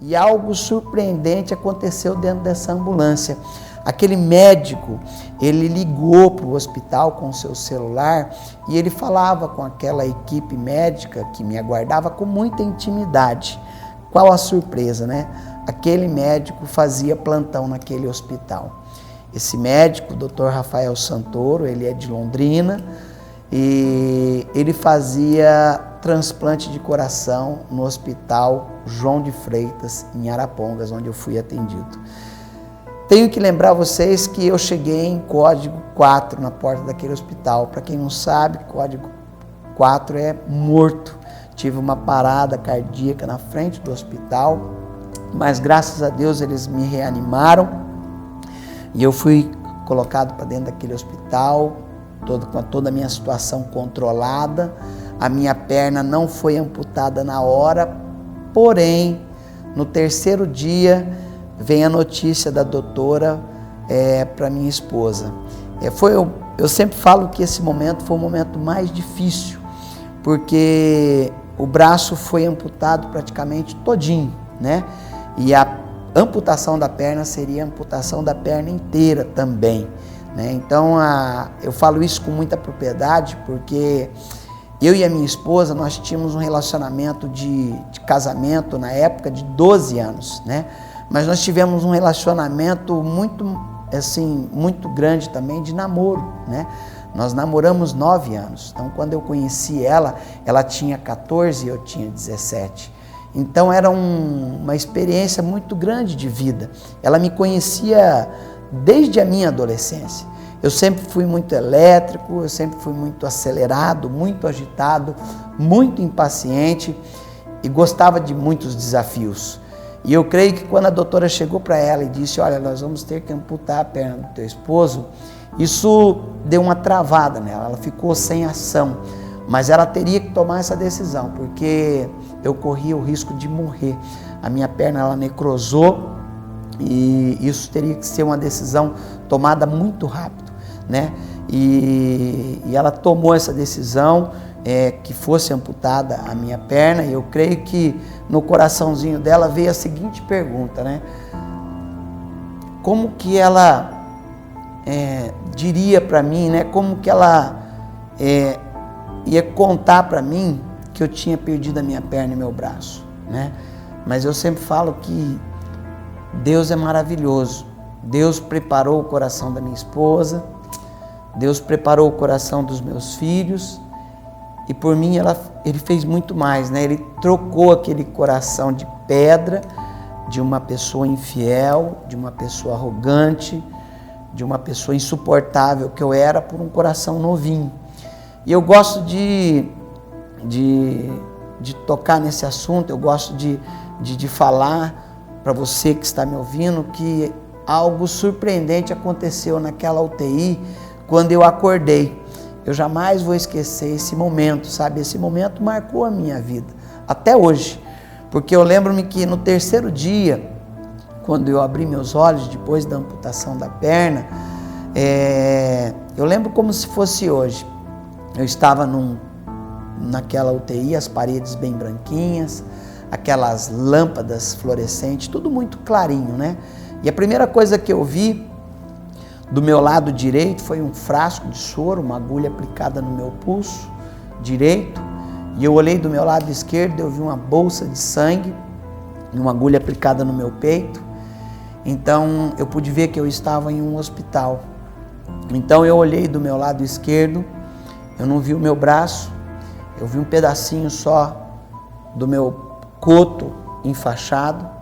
e algo surpreendente aconteceu dentro dessa ambulância. Aquele médico, ele ligou para o hospital com o seu celular e ele falava com aquela equipe médica que me aguardava com muita intimidade. Qual a surpresa, né? Aquele médico fazia plantão naquele hospital. Esse médico, o Dr. Rafael Santoro, ele é de Londrina e ele fazia transplante de coração no Hospital João de Freitas, em Arapongas, onde eu fui atendido. Tenho que lembrar vocês que eu cheguei em código 4 na porta daquele hospital. Para quem não sabe, código 4 é morto. Tive uma parada cardíaca na frente do hospital, mas graças a Deus eles me reanimaram e eu fui colocado para dentro daquele hospital, com toda a minha situação controlada. A minha perna não foi amputada na hora, porém, no terceiro dia, vem a notícia da doutora para minha esposa. Eu sempre falo que esse momento foi o momento mais difícil, porque o braço foi amputado praticamente todinho, né? E a amputação da perna seria a amputação da perna inteira também, né? Então, eu falo isso com muita propriedade, porque eu e a minha esposa, nós tínhamos um relacionamento de casamento na época de 12 anos, né? Mas nós tivemos um relacionamento muito grande também de namoro, né? Nós namoramos 9 anos. Então, quando eu conheci ela tinha 14 e eu tinha 17. Então, era uma experiência muito grande de vida. Ela me conhecia desde a minha adolescência. Eu sempre fui muito elétrico, eu sempre fui muito acelerado, muito agitado, muito impaciente e gostava de muitos desafios. E eu creio que quando a doutora chegou para ela e disse, olha, nós vamos ter que amputar a perna do teu esposo, isso deu uma travada nela, ela ficou sem ação, mas ela teria que tomar essa decisão, porque eu corria o risco de morrer. A minha perna, ela necrosou e isso teria que ser uma decisão tomada muito rápido, né? E ela tomou essa decisão, que fosse amputada a minha perna, e eu creio que no coraçãozinho dela veio a seguinte pergunta, né? Como que ela diria para mim, né? Como que ela ia contar para mim que eu tinha perdido a minha perna e meu braço, né? Mas eu sempre falo que Deus é maravilhoso. Deus preparou o coração da minha esposa, Deus preparou o coração dos meus filhos, e por mim ele fez muito mais, né? Ele trocou aquele coração de pedra, de uma pessoa infiel, de uma pessoa arrogante, de uma pessoa insuportável que eu era, por um coração novinho. E eu gosto de tocar nesse assunto, eu gosto de falar para você que está me ouvindo que algo surpreendente aconteceu naquela UTI quando eu acordei. Eu jamais vou esquecer esse momento, sabe? Esse momento marcou a minha vida, até hoje. Porque eu lembro-me que no terceiro dia, quando eu abri meus olhos, depois da amputação da perna, eu lembro como se fosse hoje. Eu estava naquela UTI, as paredes bem branquinhas, aquelas lâmpadas fluorescentes, tudo muito clarinho, né? E a primeira coisa que eu vi do meu lado direito foi um frasco de soro, uma agulha aplicada no meu pulso direito. E eu olhei do meu lado esquerdo, eu vi uma bolsa de sangue, uma agulha aplicada no meu peito. Então eu pude ver que eu estava em um hospital. Então eu olhei do meu lado esquerdo, eu não vi o meu braço, eu vi um pedacinho só do meu coto enfaixado.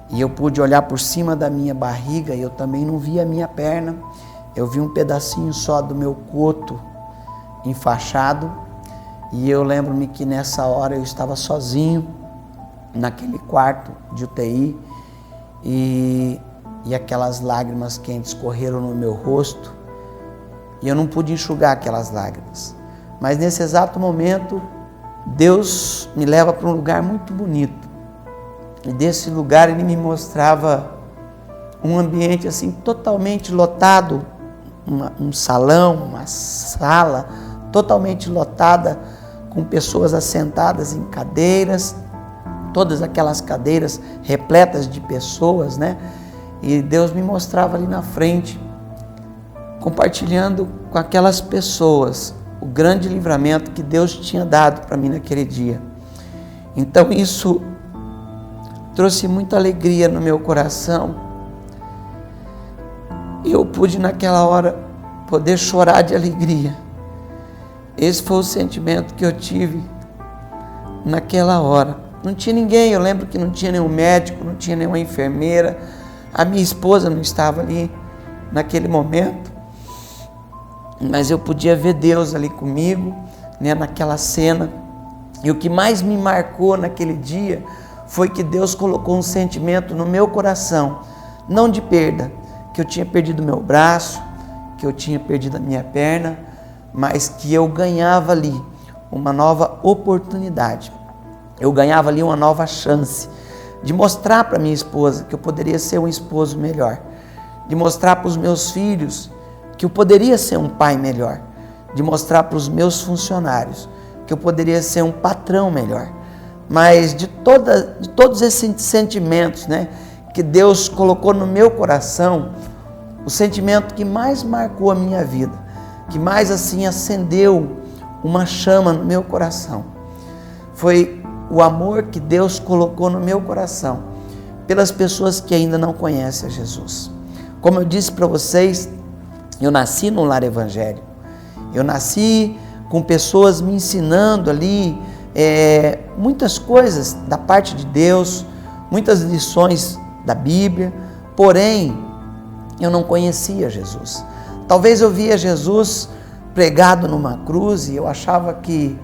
E eu pude olhar por cima da minha barriga e eu também não vi a minha perna. Eu vi um pedacinho só do meu coto enfaixado. E eu lembro-me que nessa hora eu estava sozinho naquele quarto de UTI e aquelas lágrimas quentes correram no meu rosto e eu não pude enxugar aquelas lágrimas. Mas nesse exato momento, Deus me leva para um lugar muito bonito. E desse lugar ele me mostrava um ambiente assim totalmente lotado, um salão, uma sala totalmente lotada, com pessoas assentadas em cadeiras, todas aquelas cadeiras repletas de pessoas, né? E Deus me mostrava ali na frente, compartilhando com aquelas pessoas o grande livramento que Deus tinha dado para mim naquele dia. Então isso trouxe muita alegria no meu coração. Eu pude naquela hora poder chorar de alegria. Esse foi o sentimento que eu tive naquela hora. Não tinha ninguém, eu lembro que não tinha nenhum médico, não tinha nenhuma enfermeira, a minha esposa não estava ali naquele momento, mas eu podia ver Deus ali comigo, né, naquela cena. E o que mais me marcou naquele dia foi que Deus colocou um sentimento no meu coração, não de perda, que eu tinha perdido meu braço, que eu tinha perdido a minha perna, mas que eu ganhava ali uma nova oportunidade. Eu ganhava ali uma nova chance de mostrar para minha esposa que eu poderia ser um esposo melhor, de mostrar para os meus filhos que eu poderia ser um pai melhor, de mostrar para os meus funcionários que eu poderia ser um patrão melhor. Mas de todos esses sentimentos, né, que Deus colocou no meu coração, o sentimento que mais marcou a minha vida, que mais assim acendeu uma chama no meu coração, foi o amor que Deus colocou no meu coração pelas pessoas que ainda não conhecem a Jesus. Como eu disse para vocês, eu nasci num lar evangélico. Eu nasci com pessoas me ensinando ali muitas coisas da parte de Deus, muitas lições da Bíblia, porém eu não conhecia Jesus. Talvez eu via Jesus pregado numa cruz e eu achava que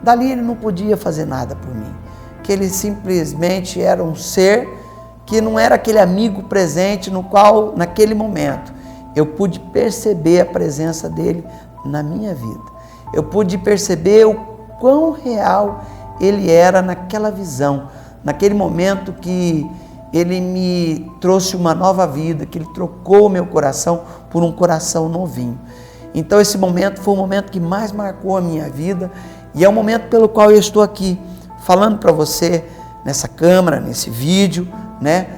dali ele não podia fazer nada por mim, que ele simplesmente era um ser que não era aquele amigo presente no qual, naquele momento, eu pude perceber a presença dele na minha vida. Eu pude perceber o quão real ele era naquela visão, naquele momento que ele me trouxe uma nova vida, que ele trocou o meu coração por um coração novinho. Então esse momento foi o momento que mais marcou a minha vida e é o momento pelo qual eu estou aqui falando para você nessa câmera, nesse vídeo, né,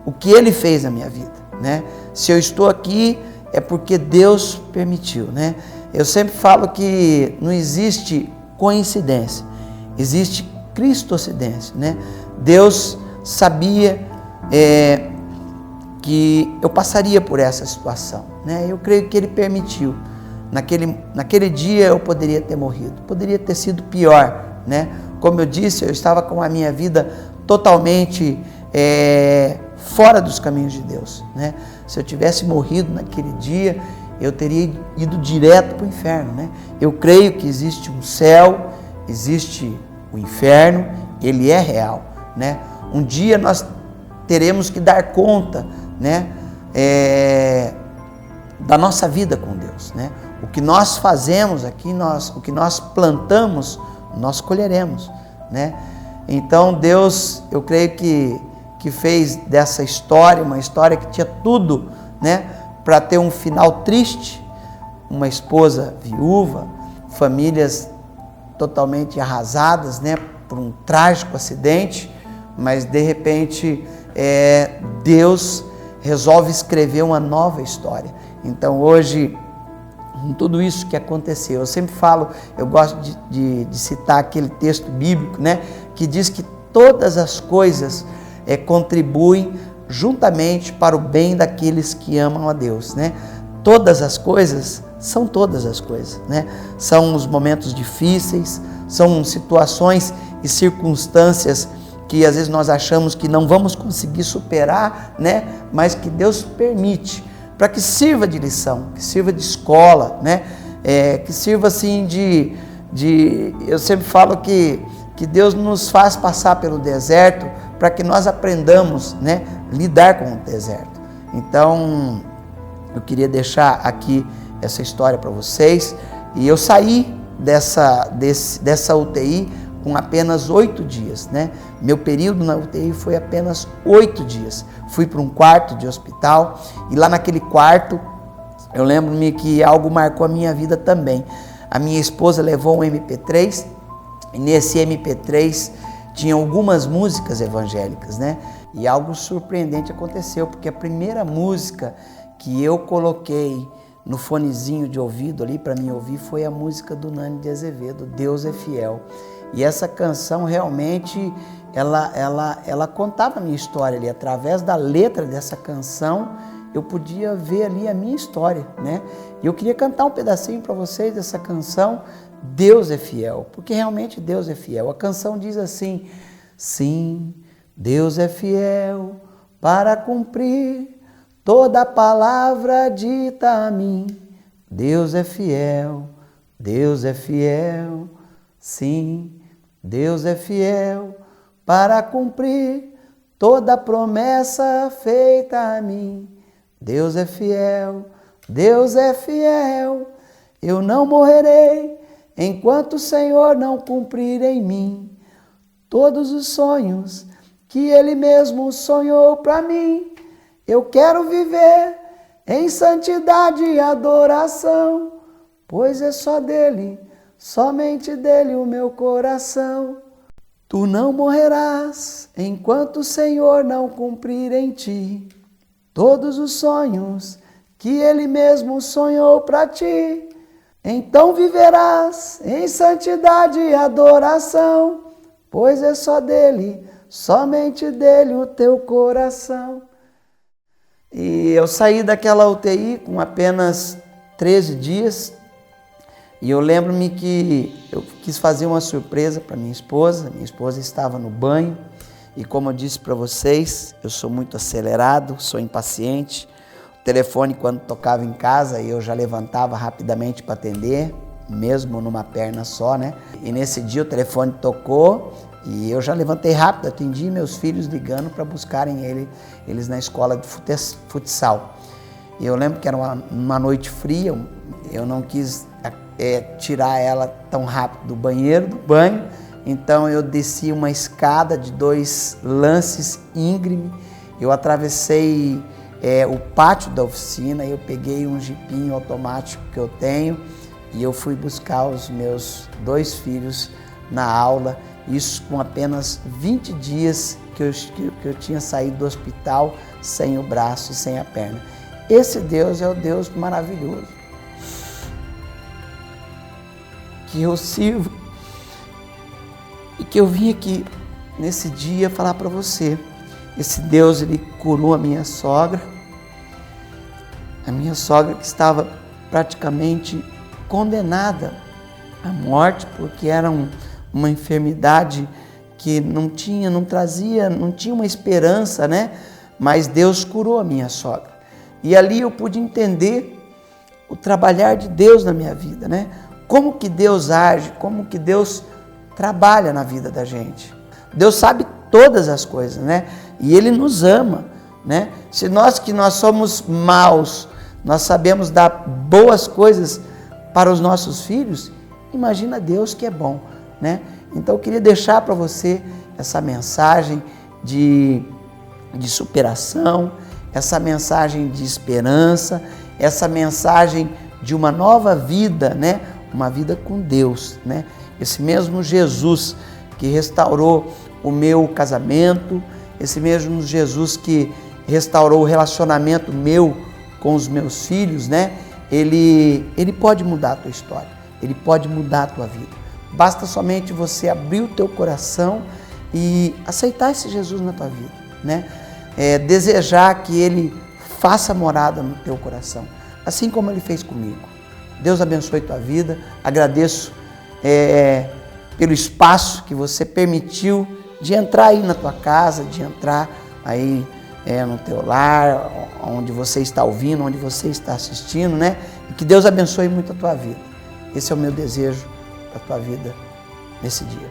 o que ele fez na minha vida, né? Se eu estou aqui é porque Deus permitiu, né? Eu sempre falo que não existe coincidência, existe cristocidência, né? Deus sabia que eu passaria por essa situação, né? Eu creio que ele permitiu. Naquele dia eu poderia ter morrido, poderia ter sido pior, né? Como eu disse, eu estava com a minha vida totalmente fora dos caminhos de Deus, né? Se eu tivesse morrido naquele dia, eu teria ido direto para o inferno, né? Eu creio que existe um céu, existe o inferno, ele é real, né? Um dia nós teremos que dar conta, né, da nossa vida com Deus, né? O que nós fazemos aqui, o que nós plantamos, nós colheremos, né? Então Deus, eu creio que fez dessa história uma história que tinha tudo, né, para ter um final triste, uma esposa viúva, famílias totalmente arrasadas, né, por um trágico acidente, mas de repente Deus resolve escrever uma nova história. Então hoje, com tudo isso que aconteceu, eu sempre falo, eu gosto de citar aquele texto bíblico, né, que diz que todas as coisas contribuem juntamente para o bem daqueles que amam a Deus, né? Todas as coisas são todas as coisas, né? São os momentos difíceis, são situações e circunstâncias que às vezes nós achamos que não vamos conseguir superar, né? Mas que Deus permite para que sirva de lição, que sirva de escola, né? Que sirva assim eu sempre falo que Deus nos faz passar pelo deserto para que nós aprendamos, né, lidar com o deserto. Então, eu queria deixar aqui essa história para vocês. E eu saí dessa UTI com apenas 8 dias, né? Meu período na UTI foi apenas 8 dias. Fui para um quarto de hospital e lá naquele quarto, eu lembro-me que algo marcou a minha vida também. A minha esposa levou um MP3 e nesse MP3 tinha algumas músicas evangélicas, né? E algo surpreendente aconteceu, porque a primeira música que eu coloquei no fonezinho de ouvido ali para mim ouvir foi a música do Nani de Azevedo, Deus é Fiel. E essa canção realmente, ela contava a minha história ali. Através da letra dessa canção, eu podia ver ali a minha história, né? E eu queria cantar um pedacinho para vocês dessa canção, Deus é Fiel, porque realmente Deus é fiel. A canção diz assim: sim, Deus é fiel para cumprir toda palavra dita a mim. Deus é fiel, sim, Deus é fiel para cumprir toda promessa feita a mim. Deus é fiel, eu não morrerei enquanto o Senhor não cumprir em mim todos os sonhos que Ele mesmo sonhou para mim. Eu quero viver em santidade e adoração, pois é só dele, somente dele o meu coração. Tu não morrerás enquanto o Senhor não cumprir em ti todos os sonhos que Ele mesmo sonhou para ti. Então viverás em santidade e adoração, pois é só dele, somente dele o teu coração. E eu saí daquela UTI com apenas 13 dias e eu lembro-me que eu quis fazer uma surpresa para minha esposa estava no banho e, como eu disse para vocês, eu sou muito acelerado, sou impaciente. O telefone, quando tocava em casa, eu já levantava rapidamente para atender, mesmo numa perna só, né? E nesse dia o telefone tocou e eu já levantei rápido, atendi meus filhos ligando para buscarem eles na escola de futsal. E eu lembro que era uma noite fria, eu não quis tirar ela tão rápido do banho, então eu desci uma escada de 2 lances íngreme, eu atravessei o pátio da oficina, eu peguei um jipinho automático que eu tenho e eu fui buscar os meus 2 filhos na aula, isso com apenas 20 dias que eu tinha saído do hospital sem o braço e sem a perna. Esse Deus é o Deus maravilhoso que eu sirvo e que eu vim aqui nesse dia falar para você. Esse Deus, Ele curou a minha sogra que estava praticamente condenada à morte, porque era uma enfermidade que não tinha uma esperança, né? Mas Deus curou a minha sogra. E ali eu pude entender o trabalhar de Deus na minha vida, né? Como que Deus age, como que Deus trabalha na vida da gente. Deus sabe todas as coisas, né? E Ele nos ama, né? Se nós somos maus, nós sabemos dar boas coisas para os nossos filhos, imagina Deus que é bom, né? Então eu queria deixar para você essa mensagem de superação, essa mensagem de esperança, essa mensagem de uma nova vida, né? Uma vida com Deus, né? Esse mesmo Jesus que restaurou o meu casamento, esse mesmo Jesus que restaurou o relacionamento meu com os meus filhos, né? Ele pode mudar a tua história, Ele pode mudar a tua vida. Basta somente você abrir o teu coração e aceitar esse Jesus na tua vida, né? Desejar que Ele faça morada no teu coração, assim como Ele fez comigo. Deus abençoe tua vida, agradeço pelo espaço que você permitiu de entrar aí na tua casa, de entrar aí no teu lar, onde você está ouvindo, onde você está assistindo, né? E que Deus abençoe muito a tua vida. Esse é o meu desejo da tua vida nesse dia.